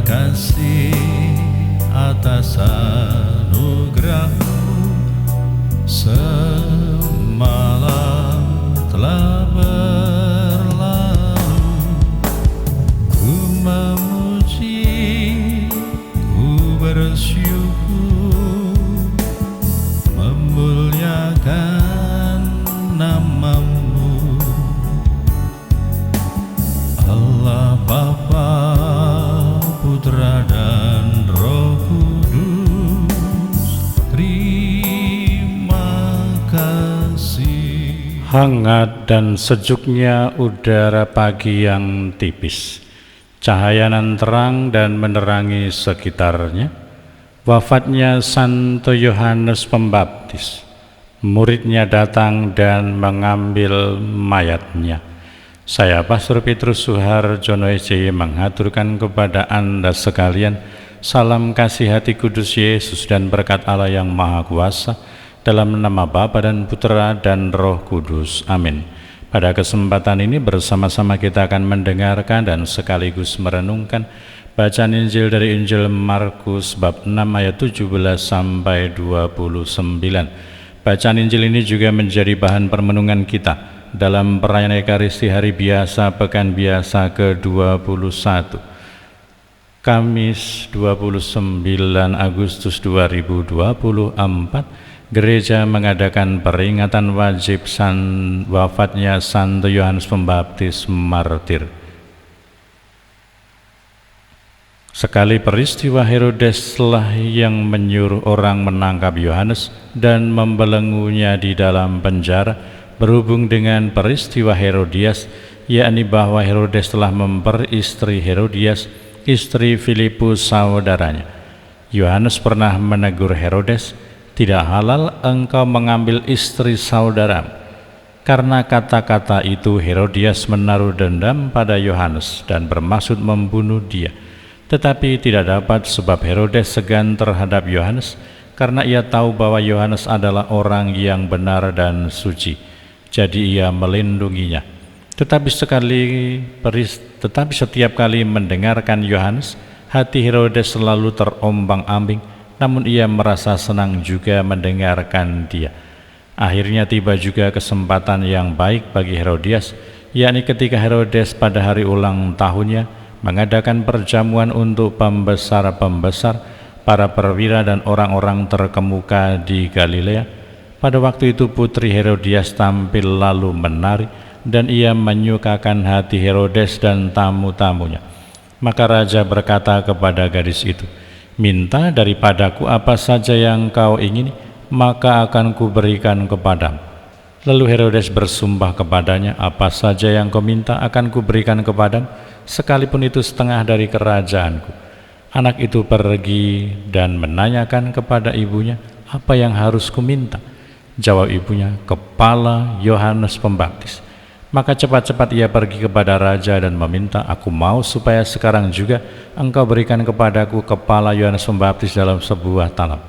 kasih atas anugerah-Mu. Semalam telah berlalu, ku memuji, ku bersyukur, memuliakan nama-Mu. Allah Bapa, Putra dan Roh Kudus, terima kasih. Hangat dan sejuknya udara pagi yang tipis, cahaya nan terang dan menerangi sekitarnya. Wafatnya Santo Yohanes Pembaptis, muridnya datang dan mengambil mayatnya. Saya Pastor Petrus Suharjono SJ mengaturkan kepada Anda sekalian salam kasih hati kudus Yesus dan berkat Allah yang Maha Kuasa, dalam nama Bapa dan Putra dan Roh Kudus. Amin. Pada kesempatan ini bersama-sama kita akan mendengarkan dan sekaligus merenungkan bacaan Injil dari Injil Markus bab 6 ayat 17 sampai 29. Bacaan Injil ini juga menjadi bahan permenungan kita dalam perayaan Ekaristi Hari Biasa Pekan Biasa ke-21, Kamis 29 Agustus 2024, Gereja mengadakan peringatan wajib wafatnya Santo Yohanes Pembaptis Martir. Sekali peristiwa, Herodes lah yang menyuruh orang menangkap Yohanes dan membelenggunya di dalam penjara. Berhubung dengan peristiwa Herodias, yakni bahwa Herodes telah memperistri Herodias, istri Filipus saudaranya. Yohanes pernah menegur Herodes, "Tidak halal engkau mengambil istri saudaramu." Karena kata-kata itu Herodias menaruh dendam pada Yohanes dan bermaksud membunuh dia. Tetapi tidak dapat, sebab Herodes segan terhadap Yohanes, karena ia tahu bahwa Yohanes adalah orang yang benar dan suci. Jadi ia melindunginya. Tetapi setiap kali mendengarkan Yohanes, hati Herodes selalu terombang-ambing, namun ia merasa senang juga mendengarkan dia. Akhirnya tiba juga kesempatan yang baik bagi Herodias, yakni ketika Herodes pada hari ulang tahunnya mengadakan perjamuan untuk pembesar-pembesar, para perwira dan orang-orang terkemuka di Galilea. Pada waktu itu putri Herodias tampil lalu menari, dan ia menyukakan hati Herodes dan tamu-tamunya. Maka raja berkata kepada gadis itu, "Minta daripadaku apa saja yang kau ingini, maka akan kuberikan kepadamu." Lalu Herodes bersumpah kepadanya, "Apa saja yang kau minta akan kuberikan kepadamu, sekalipun itu setengah dari kerajaanku." Anak itu pergi dan menanyakan kepada ibunya, "Apa yang harus kuminta?" Jawab ibunya, "Kepala Yohanes Pembaptis." Maka cepat-cepat ia pergi kepada raja dan meminta, "Aku mau supaya sekarang juga engkau berikan kepadaku kepala Yohanes Pembaptis dalam sebuah talam."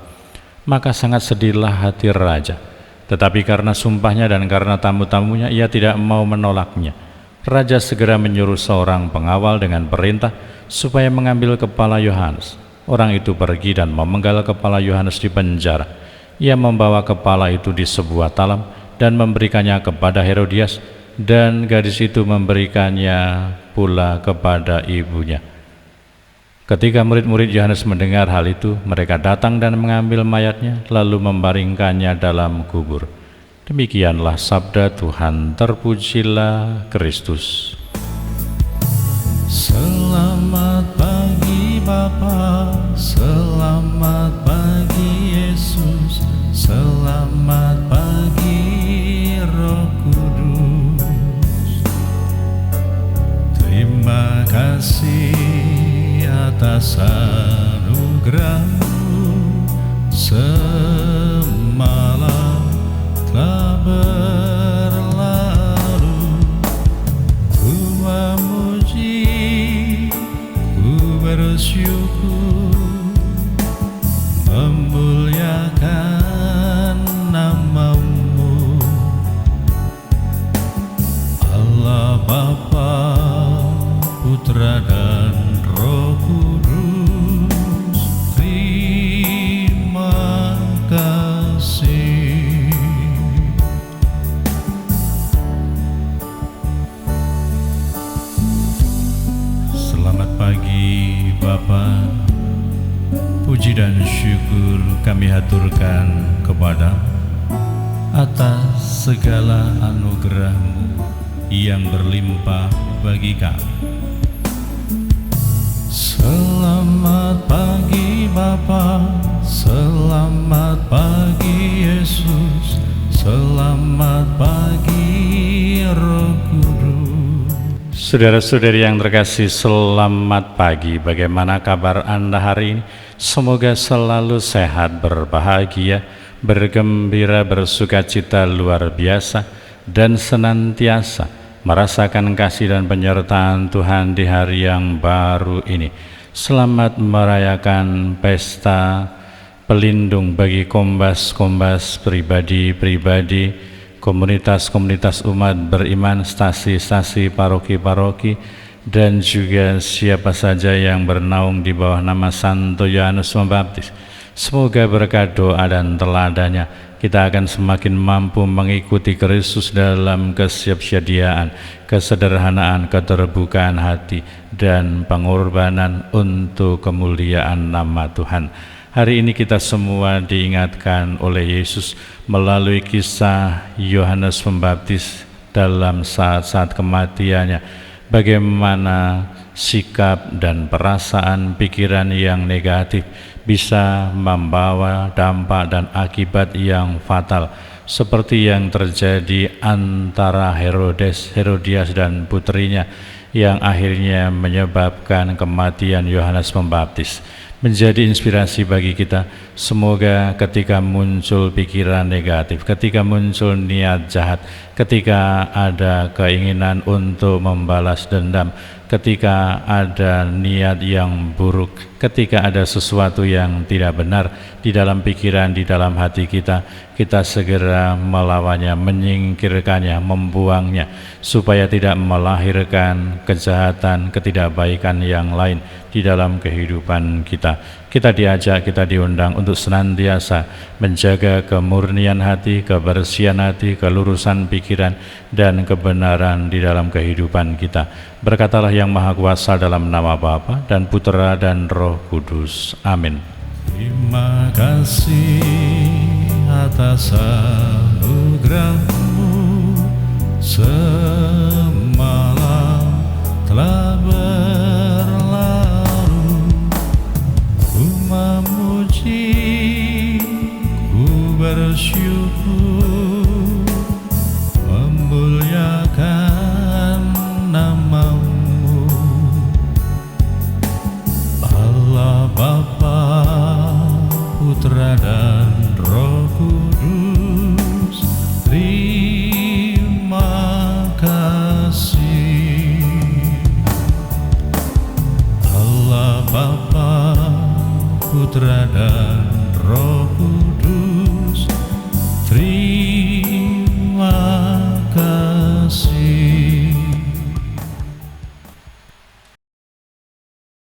Maka sangat sedihlah hati raja. Tetapi karena sumpahnya dan karena tamu-tamunya, ia tidak mau menolaknya. Raja segera menyuruh seorang pengawal dengan perintah supaya mengambil kepala Yohanes. Orang itu pergi dan memenggal kepala Yohanes di penjara. Ia membawa kepala itu di sebuah talam dan memberikannya kepada Herodias, dan gadis itu memberikannya pula kepada ibunya. Ketika murid-murid Yohanes mendengar hal itu, mereka datang dan mengambil mayatnya, lalu membaringkannya dalam kubur. Demikianlah sabda Tuhan. Terpujilah Kristus. Selamat pagi Bapa, selamat pagi Yesus, selamat pagi Roh Kudus. Terima kasih atas anugerah-Mu. Semalam telah berlalu, ku memuji, ku bersyukur, memuliakan nama-Mu. Allah Bapa, Putra dan Roh Kudus, pagi Bapa, puji dan syukur kami haturkan kepada atas segala anugerah-Mu yang berlimpah bagi kami. Selamat pagi Bapa, selamat pagi Yesus, selamat pagi Roh Kudus. Saudara-saudari yang terkasih, selamat pagi. Bagaimana kabar Anda hari ini? Semoga selalu sehat, berbahagia, bergembira, bersukacita luar biasa, dan senantiasa merasakan kasih dan penyertaan Tuhan di hari yang baru ini. Selamat merayakan pesta pelindung bagi kombas-kombas pribadi-pribadi, komunitas-komunitas umat beriman, stasi-stasi, paroki-paroki, dan juga siapa saja yang bernaung di bawah nama Santo Yohanes Pembaptis. Semoga berkat doa dan teladannya kita akan semakin mampu mengikuti Kristus dalam kesiapsiagaan, kesederhanaan, keterbukaan hati, dan pengorbanan untuk kemuliaan nama Tuhan. Hari ini kita semua diingatkan oleh Yesus melalui kisah Yohanes Pembaptis dalam saat-saat kematiannya, bagaimana sikap dan perasaan pikiran yang negatif bisa membawa dampak dan akibat yang fatal, seperti yang terjadi antara Herodias dan putrinya, yang akhirnya menyebabkan kematian Yohanes Pembaptis. Menjadi inspirasi bagi kita. Semoga ketika muncul pikiran negatif, ketika muncul niat jahat, ketika ada keinginan untuk membalas dendam, ketika ada niat yang buruk, ketika ada sesuatu yang tidak benar di dalam pikiran, di dalam hati kita, kita segera melawannya, menyingkirkannya, membuangnya, supaya tidak melahirkan kejahatan, ketidakbaikan yang lain di dalam kehidupan kita. Kita diajak, kita diundang untuk senantiasa menjaga kemurnian hati, kebersihan hati, kelurusan pikiran, dan kebenaran di dalam kehidupan kita. Berkatalah yang Maha Kuasa dalam nama Bapa dan Putera dan Roh Kudus. Amin. Terima kasih atas anugerah-Mu, semalam telah berlalu. Ku memuji, ku bersyukur, memuliakan nama-Mu. Allah Bapa, Putra dan Roh Kudus, terima kasih. Allah Bapa, Putra dan Roh Kudus, terima